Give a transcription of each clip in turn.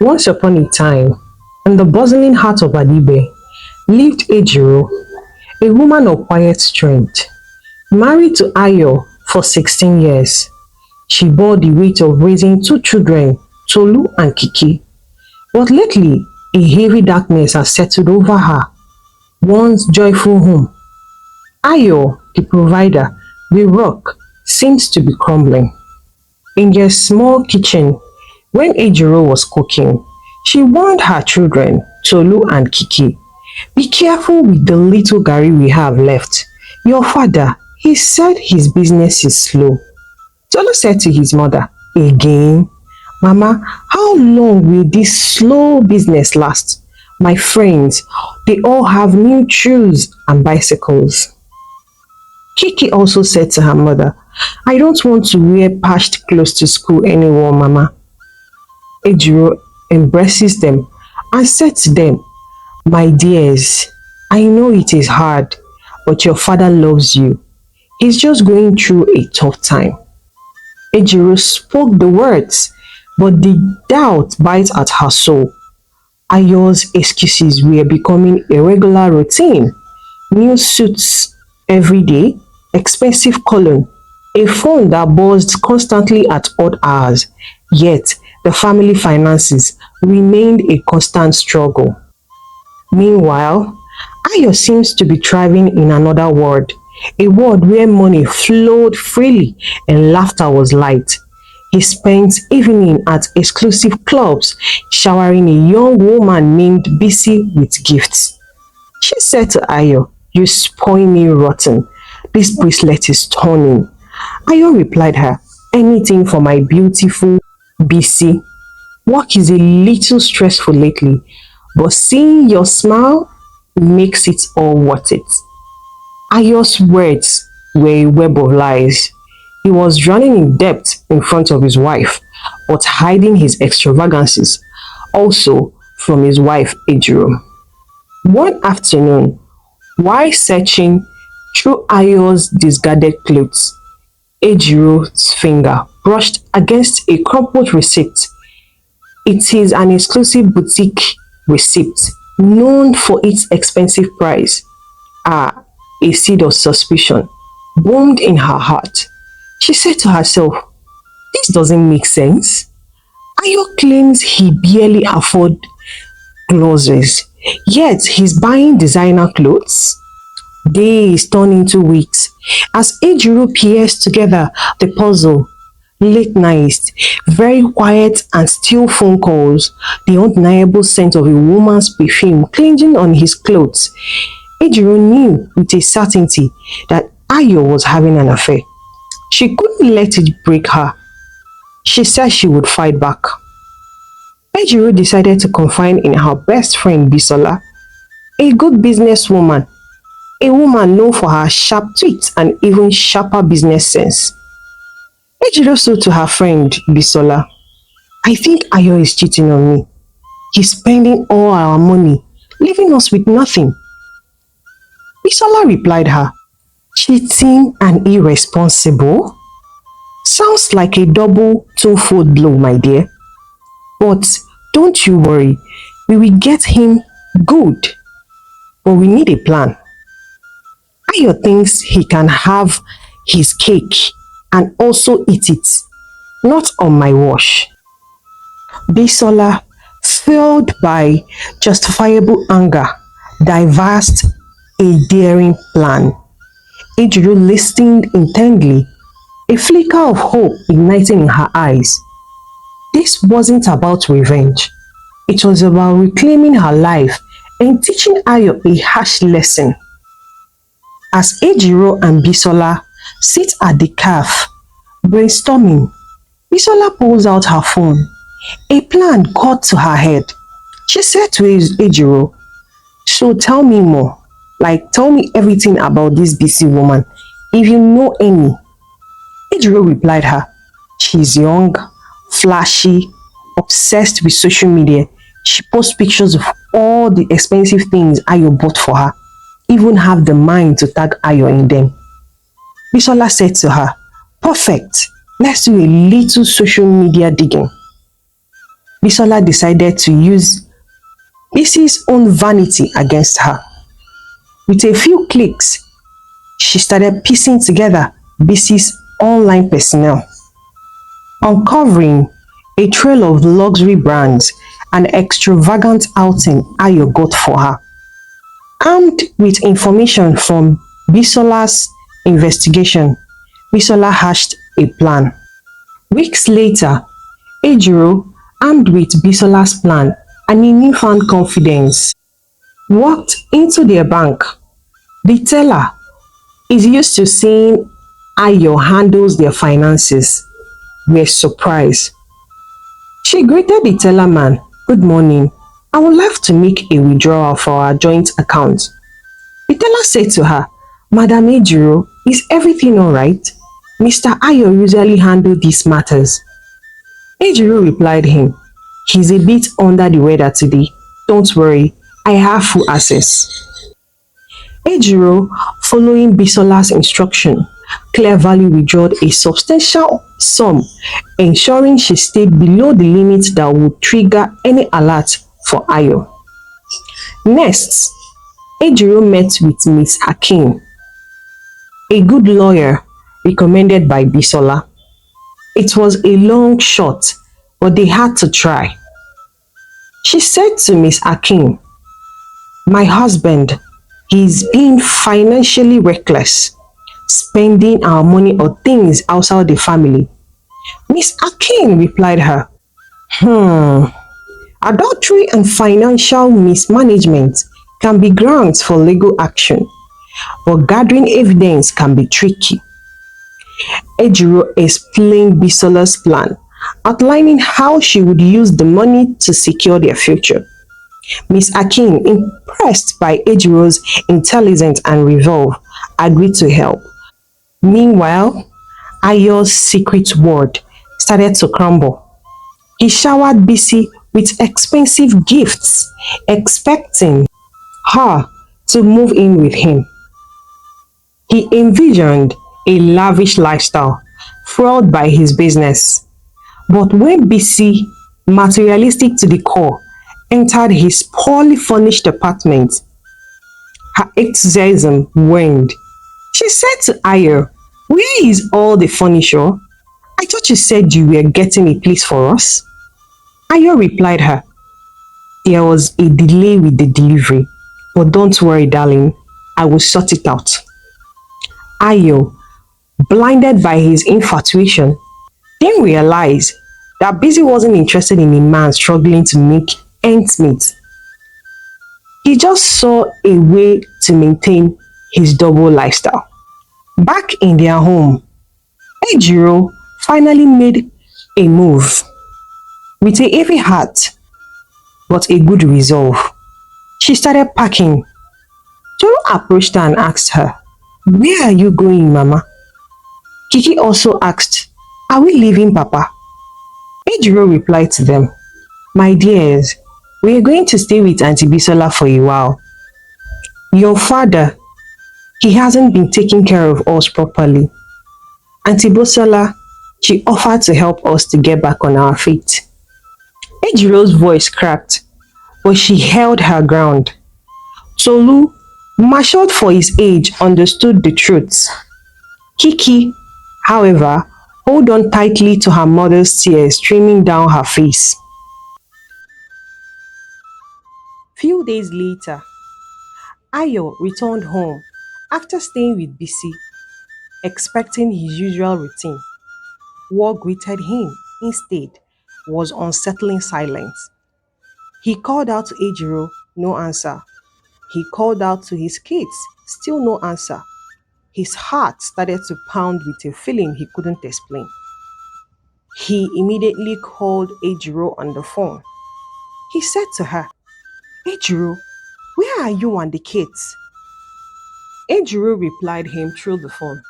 Once upon a time, in the bustling heart of Adibe, lived Ejiro, a woman of quiet strength. Married to Ayo for 16 years, she bore the weight of raising two children, Tolu and Kiki. But lately, a heavy darkness has settled over her. Once joyful home, Ayo, the provider, the rock, seems to be crumbling. In their small kitchen, when Ejiro was cooking, she warned her children, Tolu and Kiki, "Be careful with the little garri we have left. Your father, he said his business is slow." Tolu said to his mother, "Again? Mama, how long will this slow business last? My friends, they all have new shoes and bicycles." Kiki also said to her mother, "I don't want to wear patched clothes to school anymore, Mama." Ejiro embraces them and said to them, "My dears, I know it is hard, but your father loves you. He's just going through a tough time." Ejiro spoke the words, but the doubt bites at her soul. Ayo's excuses were becoming a regular routine. New suits every day, expensive cologne, a phone that buzzed constantly at odd hours. Yet, the family finances remained a constant struggle. Meanwhile, Ayo seems to be thriving in another world, a world where money flowed freely and laughter was light. He spent evening at exclusive clubs, showering a young woman named Bisi with gifts. She said to Ayo, "You spoil me rotten. This bracelet is stunning." Ayo replied her, "Anything for my beautiful Bisi. Work is a little stressful lately, but seeing your smile makes it all worth it." Ayo's words were a web of lies. He was drowning in debt in front of his wife, but hiding his extravagances also from his wife Ejiro. One afternoon, while searching through Ayo's discarded clothes, Ejiro's finger brushed against a crumpled receipt. It is an exclusive boutique receipt known for its expensive price. Ah, a seed of suspicion boomed in her heart. She said to herself, "This doesn't make sense. Ayo claims he barely afford groceries, yet he's buying designer clothes." Days turn into weeks as Ejiro pieced together the puzzle. Late nights, very quiet and still phone calls, the undeniable scent of a woman's perfume clinging on his clothes. Ejiro knew with a certainty that Ayo was having an affair. She couldn't let it break her. She said she would fight back. Ejiro decided to confide in her best friend Bisola, a good businesswoman, a woman known for her sharp wit and even sharper business sense. Ejiro said to her friend Bisola, "I think Ayo is cheating on me. He's spending all our money, leaving us with nothing." Bisola replied her, "Cheating and irresponsible? Sounds like a double two-fold blow, my dear. But don't you worry, we will get him good. But we need a plan. Ayo thinks he can have his cake and also eat it, not on my watch." Bisola, fueled by justifiable anger, devised a daring plan. Ejiro listened intently, a flicker of hope igniting in her eyes. This wasn't about revenge. It was about reclaiming her life and teaching Ayo a harsh lesson. As Ejiro and Bisola sit at the cafe, brainstorming, Bisola pulls out her phone. A plan caught to her head. She said to Ejiro, "So tell me more. Like, tell me everything about this busy woman, if you know any." Ejiro replied her, "She's young, flashy, obsessed with social media. She posts pictures of all the expensive things Ayo bought for her, even have the mind to tag Ayo in them." Bisola said to her, "Perfect. Let's do a little social media digging." Bisola decided to use Bisi's own vanity against her. With a few clicks, she started piecing together Bisi's online personnel, uncovering a trail of luxury brands and extravagant outing Ayo got for her. Armed with information from Bisola's investigation, Bisola hatched a plan. Weeks later, Ejiro, armed with Bisola's plan and in newfound confidence, walked into their bank. The teller is used to seeing Ayo handles their finances. Were surprised. She greeted the teller man. Good morning. I would like to make a withdrawal for our joint account. The teller said to her, Madam Ejiro, is everything alright? Mr. Ayo usually handles these matters. Ejiro replied him, he's a bit under the weather today. Don't worry, I have full access. Ejiro, following Bisola's instruction, cleverly withdrew a substantial sum, ensuring she stayed below the limit that would trigger any alert for Ayo. Next, Ejiro met with Miss Akin, a good lawyer recommended by Bisola. It was a long shot, but they had to try. She said to Miss Akin, my husband, he's being financially reckless, spending our money on things outside the family. Miss Akin replied her, adultery and financial mismanagement can be grounds for legal action, but gathering evidence can be tricky. Ejiro explained Bisola's plan, outlining how she would use the money to secure their future. Miss Akin, impressed by Ejiro's intelligence and resolve, agreed to help. Meanwhile, Ayo's secret word started to crumble. He showered Bisi with expensive gifts, expecting her to move in with him. He envisioned a lavish lifestyle, fueled by his business. But when Bisi, materialistic to the core, entered his poorly furnished apartment, her enthusiasm waned. She said to Ayo, where is all the furniture? I thought you said you were getting a place for us. Ayo replied her, there was a delay with the delivery, but don't worry, darling, I will sort it out. Ayo, blinded by his infatuation, didn't realize that Busy wasn't interested in a man struggling to make ends meet. He just saw a way to maintain his double lifestyle. Back in their home, Ejiro finally made a move with a heavy heart but a good resolve. She started packing. Joro approached her and asked her, where are you going, Mama? Kiki also asked, are we leaving, Papa? Ejiro replied to them, my dears, we are going to stay with Auntie Bisola for a while. Your father, he hasn't been taking care of us properly. Auntie Bisola, she offered to help us to get back on our feet. Ejiro's voice cracked, but she held her ground. Tolu, matured for his age, understood the truth. Kiki, however, held on tightly to her mother's tears streaming down her face. Few days later, Ayo returned home after staying with Bisi, expecting his usual routine. What greeted him instead was unsettling silence. He called out to Ejiro, no answer. He called out to his kids, still no answer. His heart started to pound with a feeling he couldn't explain. He immediately called Ejiro on the phone. He said to her, Ejiro, where are you and the kids? Ejiro replied him through the phone,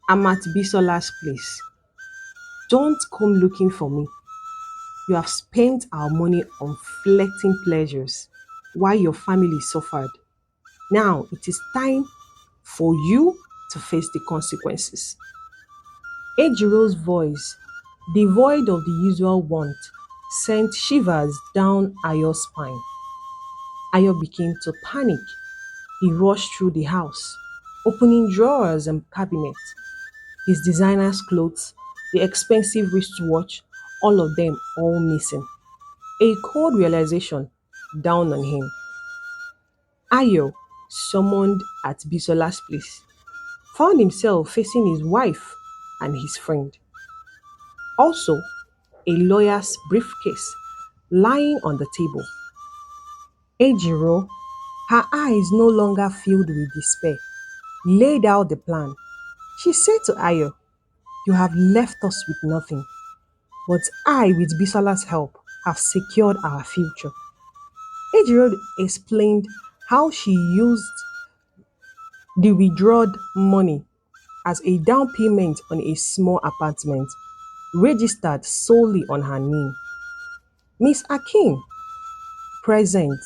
I'm at Bisola's place. Don't come looking for me. You have spent our money on fleeting pleasures while your family suffered. Now it is time for you to face the consequences. Ejiro's voice, devoid of the usual warmth, sent shivers down Ayo's spine. Ayo began to panic. He rushed through the house, opening drawers and cabinets. His designer's clothes, the expensive wristwatch, all of them all missing. A cold realization dawned on him. Ayo, summoned at Bisola's place, found himself facing his wife and his friend. Also, a lawyer's briefcase lying on the table. Ejiro, her eyes no longer filled with despair, laid out the plan. She said to Ayo, "You have left us with nothing, but I, with Bisola's help, have secured our future." Ejiro explained how she used the withdrawed money as a down payment on a small apartment registered solely on her name. Miss Akin, present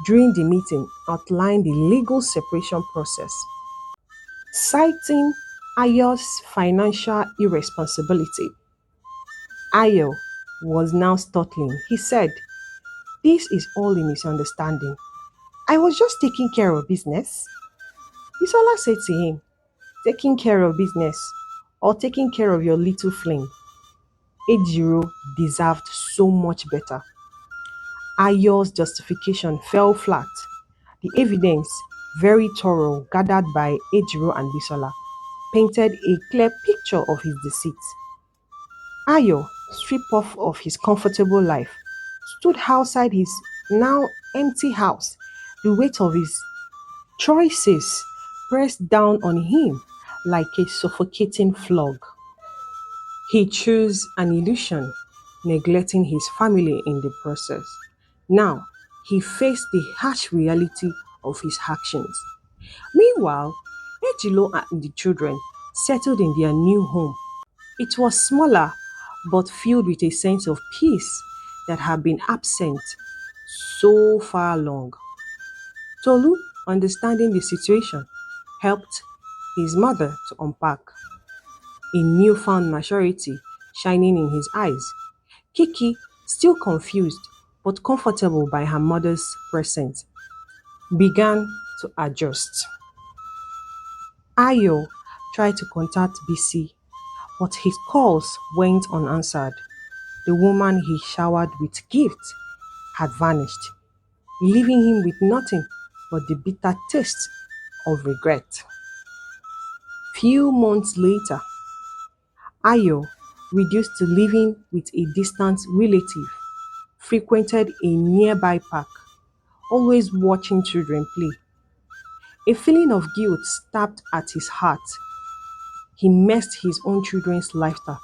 during the meeting, outlined the legal separation process, citing Ayo's financial irresponsibility. Ayo was now stuttering. He said, "This is all a misunderstanding. I was just taking care of business." Bisola said to him, "Taking care of business or taking care of your little fling?" Ejiro deserved so much better. Ayo's justification fell flat. The evidence, very thorough, gathered by Ejiro and Bisola, painted a clear picture of his deceit. Ayo, stripped off of his comfortable life, stood outside his now empty house, the weight of his choices pressed down on him like a suffocating flog. He chose an illusion, neglecting his family in the process. Now, he faced the harsh reality of his actions. Meanwhile, Ejilo and the children settled in their new home. It was smaller, but filled with a sense of peace that had been absent so far long. Tolu, understanding the situation, helped his mother to unpack, a newfound maturity shining in his eyes. Kiki, still confused but comfortable by her mother's presence, began to adjust. Ayo tried to contact BC, but his calls went unanswered. The woman he showered with gifts had vanished, leaving him with nothing but the bitter taste of regret. Few months later, Ayo, reduced to living with a distant relative, frequented a nearby park, always watching children play. A feeling of guilt stabbed at his heart. He missed his own children's laughter,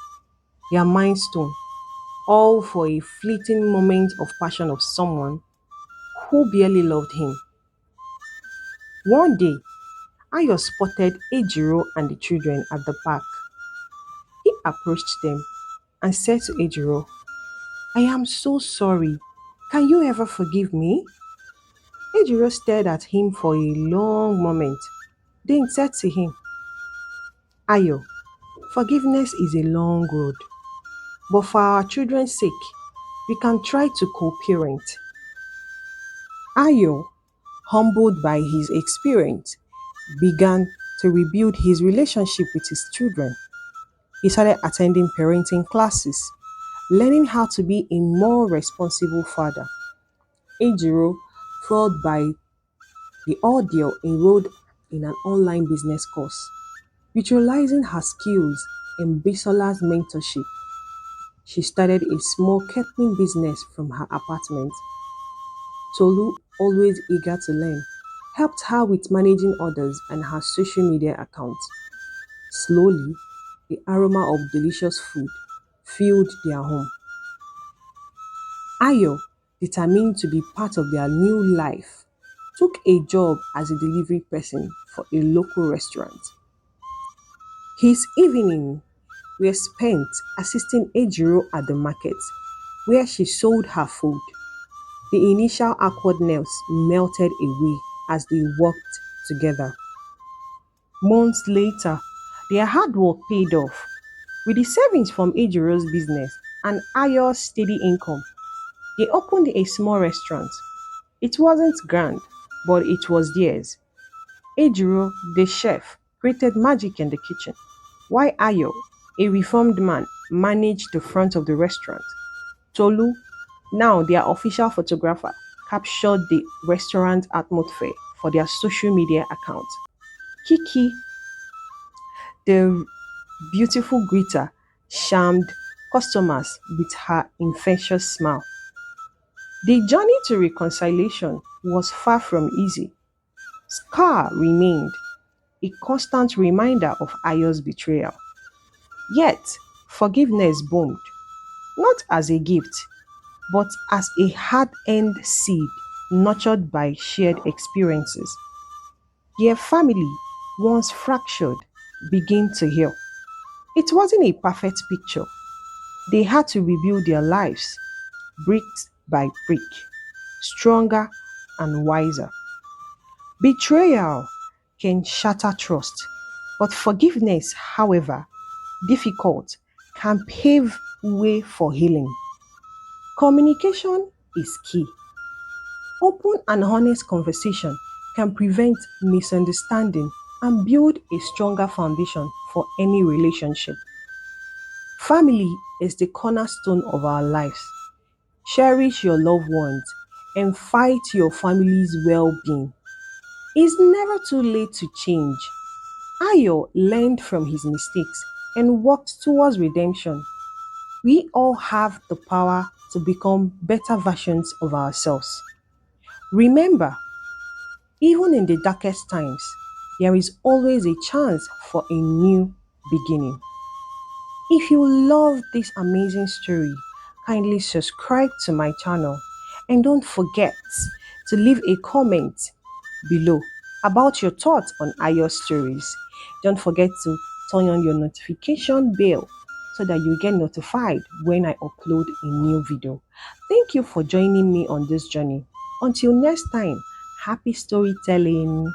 their milestone, all for a fleeting moment of passion of someone who barely loved him. One day, Ayo spotted Ejiro and the children at the park. He approached them and said to Ejiro, "I am so sorry. Can you ever forgive me?" Ejiro stared at him for a long moment, then said to him, "Ayo, forgiveness is a long road, but for our children's sake, we can try to co-parent." Ayo, humbled by his experience, began to rebuild his relationship with his children. He started attending parenting classes, learning how to be a more responsible father. Ejiro, fueled by the ordeal, enrolled in an online business course. Utilizing her skills in Bisola's mentorship, she started a small catering business from her apartment. Tolu, always eager to learn, helped her with managing orders and her social media account. Slowly, the aroma of delicious food filled their home. Ayo, determined to be part of their new life, took a job as a delivery person for a local restaurant. His evenings were spent assisting Ejiro at the market, where she sold her food. The initial awkwardness melted away as they worked together. Months later, their hard work paid off. With the savings from Ejiro's business and Ayo's steady income, They opened a small restaurant. It wasn't grand, but it was theirs. Ejiro, the chef, created magic in the kitchen, while Ayo, a reformed man, managed the front of the restaurant. Tolu, now their official photographer, captured the restaurant atmosphere for their social media account. Kiki, the beautiful greeter, charmed customers with her infectious smile. The journey to reconciliation was far from easy. Scar remained a constant reminder of Ayo's betrayal. Yet, forgiveness boomed, not as a gift, but as a hard earned seed nurtured by shared experiences. Their family, once fractured, began to heal. It wasn't a perfect picture. They had to rebuild their lives, brick by brick, stronger and wiser. Betrayal can shatter trust, but forgiveness, however difficult, can pave way for healing. Communication is key. Open and honest conversation can prevent misunderstanding and build a stronger foundation for any relationship. Family is the cornerstone of our lives. Cherish your loved ones and fight your family's well being. It's never too late to change. Ayo learned from his mistakes and worked towards redemption. We all have the power to become better versions of ourselves. Remember, even in the darkest times, there is always a chance for a new beginning. If you love this amazing story, kindly subscribe to my channel and don't forget to leave a comment below about your thoughts on Ayo stories. Don't forget to turn on your notification bell so that you get notified when I upload a new video. Thank you for joining me on this journey. Until next time, happy storytelling.